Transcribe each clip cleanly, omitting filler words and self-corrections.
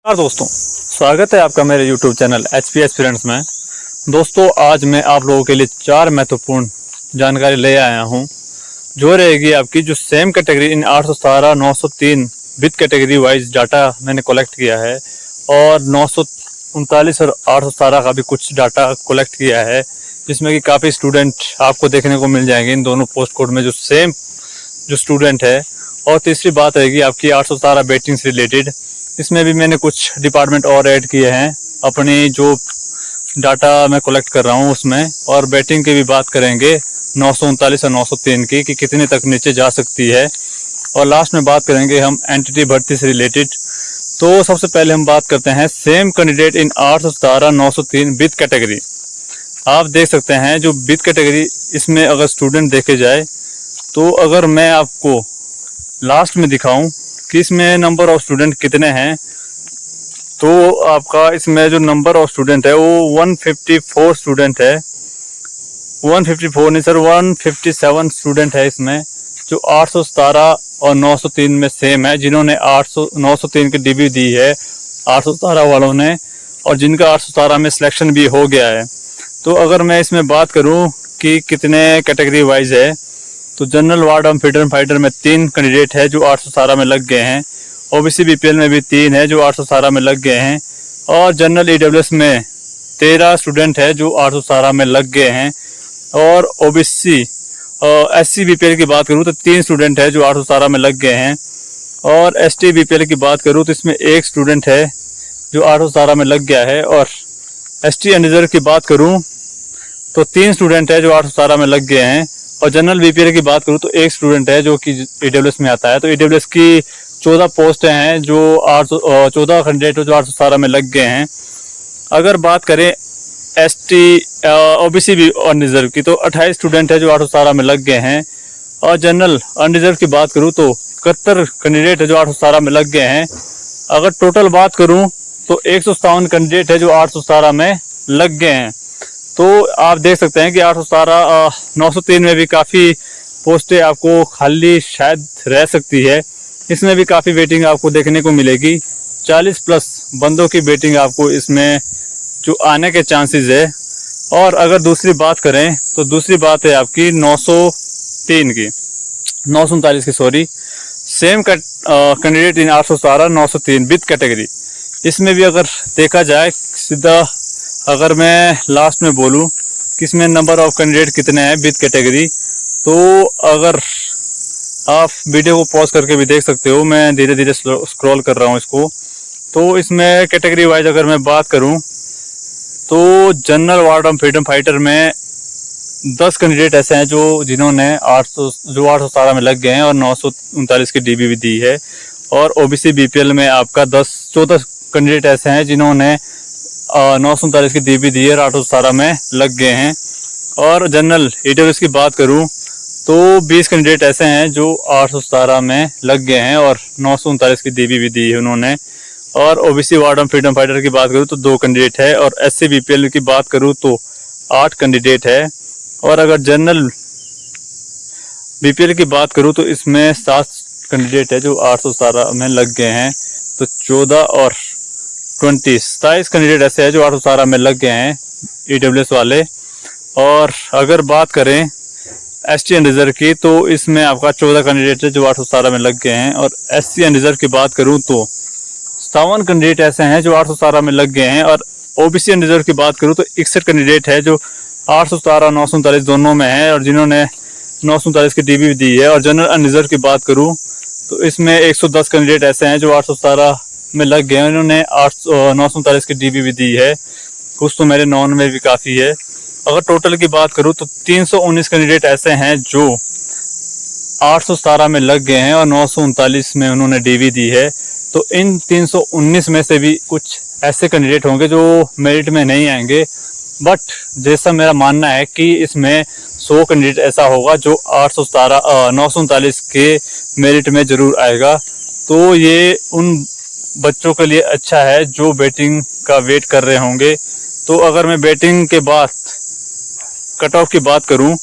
नमस्कार दोस्तों, स्वागत है आपका मेरे YouTube चैनल HP एस्पिरेंट्स में। दोस्तों, आज मैं आप लोगों के लिए 4 महत्वपूर्ण जानकारी ले आया हूं, जो रहेगी आपकी जो same category in 817 903 with category wise data मैंने कलेक्ट किया है और 939 और 817 का भी कुछ डाटा कलेक्ट किया है, जिसमें कि काफ़ी स्टूडेंट आपको देखने को मिल जाएंगे इन दोनों पोस्ट कोड में जो सेम जो स्टूडेंट है। और तीसरी बात रहेगी आपकी 817 बैटिंग से रिलेटेड। इसमें भी मैंने कुछ डिपार्टमेंट और ऐड किए हैं अपनी जो डाटा मैं कलेक्ट कर रहा हूँ उसमें, और बैटिंग की भी बात करेंगे 939 और 903 की कि कितने तक नीचे जा सकती है। और लास्ट में बात करेंगे हम एंटिटी भर्ती से रिलेटेड। तो सबसे पहले हम बात करते हैं same candidate in 817 903 with category. आप देख सकते हैं जो विद कैटेगरी, इसमें अगर स्टूडेंट देखे जाए तो अगर मैं आपको लास्ट में दिखाऊं कि इसमें नंबर ऑफ स्टूडेंट कितने हैं, तो आपका इसमें जो नंबर ऑफ स्टूडेंट है वो 154 स्टूडेंट है। 154 नहीं सर, 157 स्टूडेंट है इसमें, जो 817 और 903 में सेम है, जिन्होंने 903 की डिग्री दी है 817 वालों ने, और जिनका 817 में सिलेक्शन भी हो गया है। तो अगर मैं इसमें बात करूं कि कितने कैटेगरी वाइज है, तो जनरल वार्ड और फ्रीडम फाइटर में 3 कैंडिडेट है जो 817 में लग गए हैं। ओबीसी बीपीएल में भी 3 है जो 817 में लग गए हैं, और जनरल ईडब्ल्यूएस में 13 स्टूडेंट है जो 817 में लग गए हैं। और ओबीसी एससी बीपीएल की बात करूँ तो 3 स्टूडेंट है जो 817 में लग गए हैं। और एसटी बीपीएल की बात करूँ तो इसमें 1 स्टूडेंट है जो 817 में लग गया है। और एसटी अनरिजर्व की बात करूँ तो 3 स्टूडेंट है जो 817 में लग गए हैं। और जनरल बीपीएल की बात करूँ तो 1 स्टूडेंट है जो कि ईडब्ल्यूएस में आता है। तो ईडब्ल्यूएस की 14 पोस्ट हैं जो 14 कैंडिडेट जो 817 में लग गए हैं। अगर बात करें एसटी ओबीसी भी अनरिजर्व की, तो 28 स्टूडेंट है जो 817 में लग गए हैं। और जनरल अनरिजर्व की बात करूँ तो 71 कैंडिडेट है जो 817 में लग गए हैं। अगर टोटल बात करूँ तो 157 कैंडिडेट है जो 817 में लग गए हैं। तो आप देख सकते हैं कि 817 903 में भी काफ़ी पोस्टें आपको खाली शायद रह सकती है। इसमें भी काफ़ी वेटिंग आपको देखने को मिलेगी। 40 प्लस बंदों की वेटिंग आपको इसमें जो आने के चांसेस है। और अगर दूसरी बात करें तो दूसरी बात है आपकी 903 की, 939 की sorry, same candidate in 817 903 with category. इसमें भी अगर देखा जाए सीधा, अगर मैं लास्ट में बोलूं कि इसमें नंबर ऑफ कैंडिडेट कितने हैं विद कैटेगरी, तो अगर आप वीडियो को पॉज करके भी देख सकते हो, मैं धीरे धीरे स्क्रॉल कर रहा हूं इसको। तो इसमें कैटेगरी वाइज अगर मैं बात करूं तो जनरल वार्ड और फ्रीडम फाइटर में 10 कैंडिडेट ऐसे हैं जो जिन्होंने 817 में लग गए हैं और 939 की डीबी भी दी है। और ओबीसी बीपीएल में आपका 14 कैंडिडेट ऐसे हैं जिन्होंने 939 की डीबी दी है और 817 में लग गए हैं। और जनरल ईडब्ल्यूएस की बात करूं तो 20 कैंडिडेट ऐसे हैं जो 817 में लग गए हैं और 939 की डीबी भी दी है उन्होंने। और ओबीसी वार्ड और फ्रीडम फाइटर की बात करूं तो 2 कैंडिडेट है। और एससी बीपीएल की बात करूं तो 8 कैंडिडेट है। और अगर जनरल बीपीएल की बात करूं तो इसमें 7 कैंडिडेट है जो 817 में लग गए हैं। तो 14 और 27 कैंडिडेट ऐसे हैं जो 817 में लग गए हैं ईडब्ल्यूएस वाले। और अगर बात करें एसटी अनरिजर्व की, तो इसमें आपका 14 कैंडिडेट है जो 817 में लग गए हैं। और एससी अनरिजर्व की बात करूं तो 57 कैंडिडेट ऐसे हैं जो 817 में लग गए हैं। और ओबीसी अनरिजर्व की बात करूं तो 61 कैंडिडेट है जो 817 और 939 दोनों में है और जिन्होंने 939 की डीबी दी है। और जनरल अनरिजर्व की बात करूं तो इसमें 110 कैंडिडेट ऐसे हैं जो 817 में लग गए हैं, उन्होंने 939 की डीबी भी दी है। कुछ तो मेरे नॉन में भी काफ़ी है। अगर टोटल की बात करूं तो 319 कैंडिडेट ऐसे हैं जो 817 में लग गए हैं और 939 में उन्होंने डीवी दी है। तो इन 319 में से भी कुछ ऐसे कैंडिडेट होंगे जो मेरिट में नहीं आएंगे, बट जैसा मेरा मानना है कि इसमें 100 कैंडिडेट ऐसा होगा जो 939 के मेरिट में ज़रूर आएगा। तो ये उन बच्चों के लिए अच्छा है जो बैटिंग का वेट कर रहे होंगे। तो अगर मैं बैटिंग के बाद कट ऑफ की बात करूं,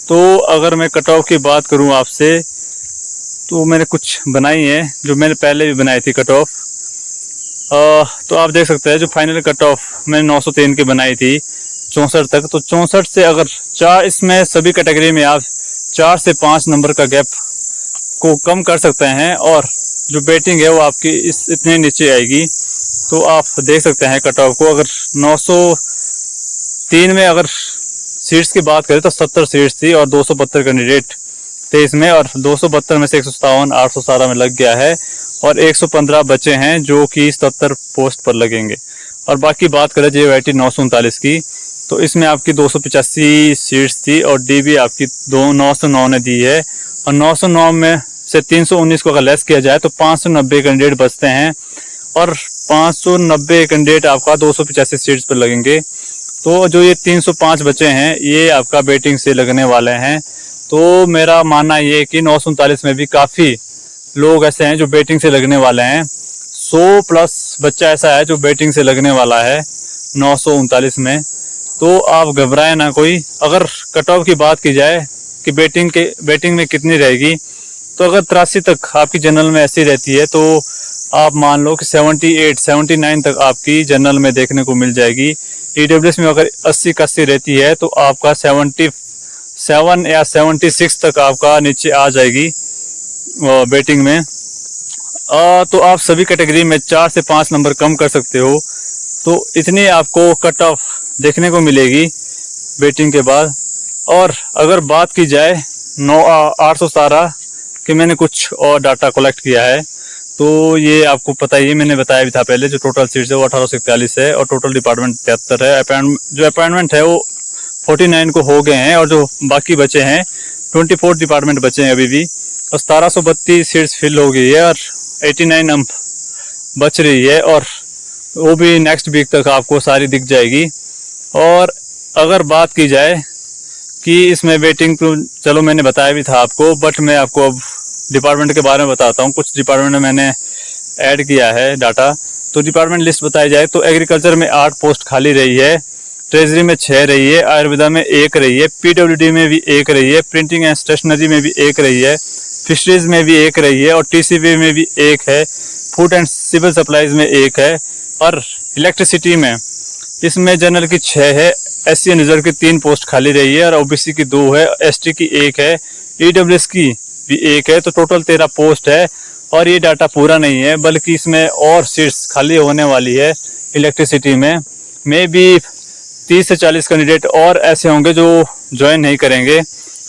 तो अगर मैं कट ऑफ की बात करूं आपसे, तो मैंने कुछ बनाई है जो मैंने पहले भी बनाई थी कट ऑफ। तो आप देख सकते हैं जो फाइनल कट ऑफ मैंने 903 की बनाई थी 64 तक, तो 64 से अगर चार, इसमें सभी कैटेगरी में आप 4 से 5 नंबर का गैप को कम कर सकते हैं और जो बैटिंग है वो आपकी इस इतने नीचे आएगी। तो आप देख सकते हैं कट ऑफ को, अगर 903 में अगर सीट्स की बात करें तो 70 सीट्स थी और 272 कैंडिडेट थे इसमें, और 272 में से 157 817 में लग गया है और 115 बचे हैं जो कि 77 पोस्ट पर लगेंगे। और बाकी बात करें JYT 939 की, तो इसमें आपकी 285 सीट्स थी और DB आपकी 909 ने दी है, और 909 में से 319 को अगर लेस किया जाए तो 590 कैंडिडेट बचते हैं और 590 कैंडिडेट आपका 285 सीट्स पर लगेंगे। तो जो ये 305 बचे हैं ये आपका बैटिंग से लगने वाले हैं। तो मेरा मानना ये है कि 939 में भी काफ़ी लोग ऐसे हैं जो बैटिंग से लगने वाले हैं। 100 प्लस बच्चा ऐसा है जो बैटिंग से लगने वाला है 939 में। तो आप घबराएं ना कोई। अगर कट ऑफ की बात की जाए कि बैटिंग में कितनी रहेगी, तो अगर 83 तक आपकी जनरल में ऐसी रहती है तो आप मान लो कि 78 79 तक आपकी जनरल में देखने को मिल जाएगी। EWS में अगर 80 81 रहती है तो आपका 77 या 76 तक आपका नीचे आ जाएगी बैटिंग में। तो आप सभी कैटेगरी में 4 से 5 नंबर कम कर सकते हो। तो इतनी आपको कट ऑफ देखने को मिलेगी बैटिंग के बाद। और अगर बात की जाए 817 कि मैंने कुछ और डाटा कलेक्ट किया है, तो ये आपको पता ही, मैंने बताया भी था पहले, जो टोटल सीट्स है वो 1841 है और टोटल डिपार्टमेंट 73 है। जो अपॉइंटमेंट है वो 49 को हो गए हैं और जो बाकी बचे हैं 24 डिपार्टमेंट बचे हैं अभी भी, और 1732 सीट्स फिल हो गई है और 89 अब बच रही है, और वो भी नेक्स्ट वीक तक आपको सारी दिख जाएगी। और अगर बात की जाए कि इसमें वेटिंग, तो चलो मैंने बताया भी था आपको, बट मैं आपको अब डिपार्टमेंट के बारे में बताता हूँ। कुछ डिपार्टमेंट में मैंने ऐड किया है डाटा। तो डिपार्टमेंट लिस्ट बताई जाए तो एग्रीकल्चर में 8 पोस्ट खाली रही है, ट्रेजरी में 6 रही है, आयुर्वेदा में 1 रही है, PWD में भी 1 रही है, प्रिंटिंग एंड स्टेशनरी में भी 1 रही है, फिशरीज में भी 1 रही है और TCB में भी 1 है, फूड एंड सिविल सप्लाईज में 1 है। और इलेक्ट्रिसिटी में इसमें जनरल की 6 है, SC एंड रिजर्व की 3 पोस्ट खाली रही है और OBC की 2 है, ST की 1 है, EWS की भी 1 है। तो टोटल 13 पोस्ट है। और ये डाटा पूरा नहीं है, बल्कि इसमें और सीट्स खाली होने वाली है इलेक्ट्रिसिटी में। मे बी 30 से 40 कैंडिडेट और ऐसे होंगे जो ज्वाइन नहीं करेंगे।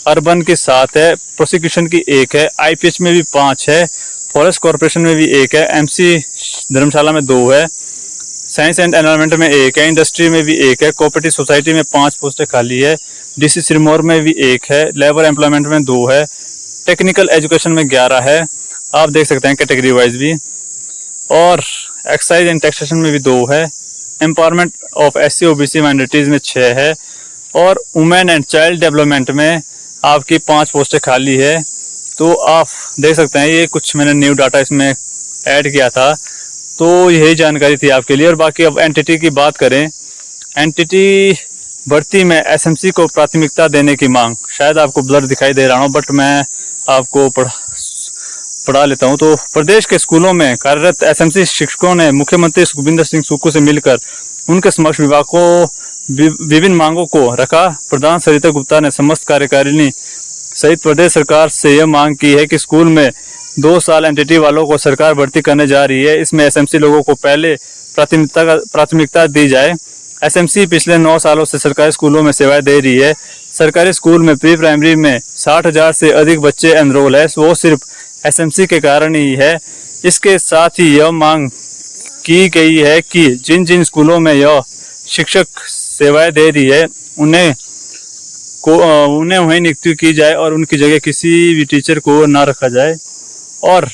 अर्बन की 7 है, प्रोसिक्यूशन की 1 है, IPH में भी 5 है, फॉरेस्ट कॉर्पोरेशन में भी 1 है, MC धर्मशाला में 2 है, साइंस एंड एनवायरनमेंट में 1 है, इंडस्ट्री में भी 1 है, कोऑपरेटिव सोसाइटी में 5 पोस्टें खाली है, DC सिरमौर में भी 1 है, लेबर एम्प्लॉयमेंट में 2 है, टेक्निकल एजुकेशन में 11 है, आप देख सकते हैं कैटेगरी वाइज भी, और एक्साइज एंड टैक्सेशन में भी 2 है, empowerment of SC OBC minorities में 6 है, और वुमेन एंड चाइल्ड डेवलपमेंट में आपकी 5 पोस्टें खाली है। तो आप देख सकते हैं ये कुछ मैंने न्यू डाटा इसमें ऐड किया था। तो यही जानकारी थी आपके लिए। और बाकी अब एंटिटी की बात करें, एंटिटी भर्ती में SMC को प्राथमिकता देने की मांग, शायद आपको ब्लर दिखाई दे रहा हूँ बट मैं आपको पढ़ा लेता हूँ। तो प्रदेश के स्कूलों में कार्यरत SMC शिक्षकों ने मुख्यमंत्री सुखविंदर सिंह सुक्खू से मिलकर उनके समक्ष विभिन्न मांगों को रखा। प्रधान सरिता गुप्ता ने समस्त कार्यकारिणी सहित प्रदेश सरकार से यह मांग की है कि स्कूल में 2 साल एंटिटी वालों को सरकार भर्ती करने जा रही है, इसमें SMC लोगों को पहले प्राथमिकता दी जाए। SMC पिछले 9 सालों से सरकारी स्कूलों में सेवाएं दे रही है। सरकारी स्कूल में प्री प्राइमरी में 60,000 से अधिक बच्चे एनरोल है, वो सिर्फ SMC के कारण ही है। इसके साथ ही यह मांग की गई है कि जिन जिन स्कूलों में यह शिक्षक सेवाएं दे रही है उन्हें वहीं नियुक्ति की जाए और उनकी जगह किसी भी टीचर को ना रखा जाए। और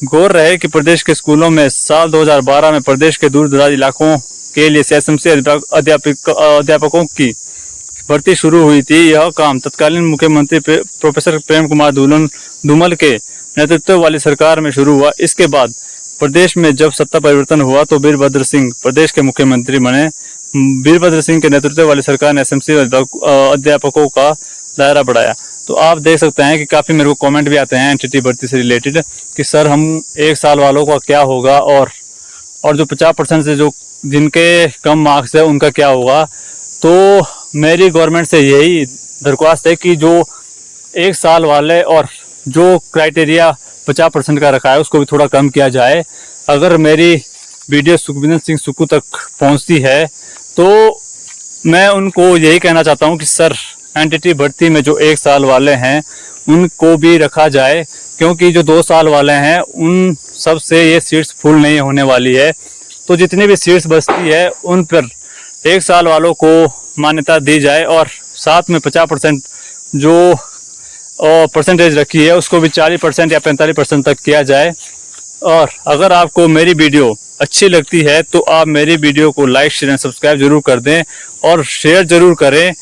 गौर रहे कि प्रदेश के स्कूलों में साल 2012 में प्रदेश के दूर दराज इलाकों के लिए SMC अध्यापकों की भर्ती शुरू हुई थी। यह काम तत्कालीन मुख्यमंत्री प्रोफेसर प्रेम कुमार धूमल के नेतृत्व वाली सरकार में शुरू हुआ। इसके बाद प्रदेश में जब सत्ता परिवर्तन हुआ तो वीरभद्र सिंह प्रदेश के मुख्यमंत्री बने। वीरभद्र सिंह के नेतृत्व वाली सरकार ने SMC अध्यापकों का दायरा बढ़ाया। तो आप देख सकते हैं कि काफ़ी मेरे को कमेंट भी आते हैं एंटिटी भर्ती से रिलेटेड कि सर हम 1 साल वालों का क्या होगा और और जो 50% से जो जिनके कम मार्क्स है उनका क्या होगा। तो मेरी गवर्नमेंट से यही दरख्वास्त है कि जो 1 साल वाले और जो क्राइटेरिया 50% का रखा है उसको भी थोड़ा कम किया जाए। अगर मेरी वीडियो सुखविंदर सिंह सुक्खू तक पहुंचती है तो मैं उनको यही कहना चाहता हूं कि सर, एनटीटी भर्ती में जो 1 साल वाले हैं उनको भी रखा जाए, क्योंकि जो 2 साल वाले हैं उन सब से ये सीट्स फुल नहीं होने वाली है। तो जितनी भी सीट्स बचती है उन पर 1 साल वालों को मान्यता दी जाए और साथ में 50% जो परसेंटेज रखी है उसको भी 40% या 45% तक किया जाए। और अगर आपको मेरी वीडियो अच्छी लगती है तो आप मेरी वीडियो को लाइक शेयर एंड सब्सक्राइब जरूर कर दें और शेयर जरूर करें,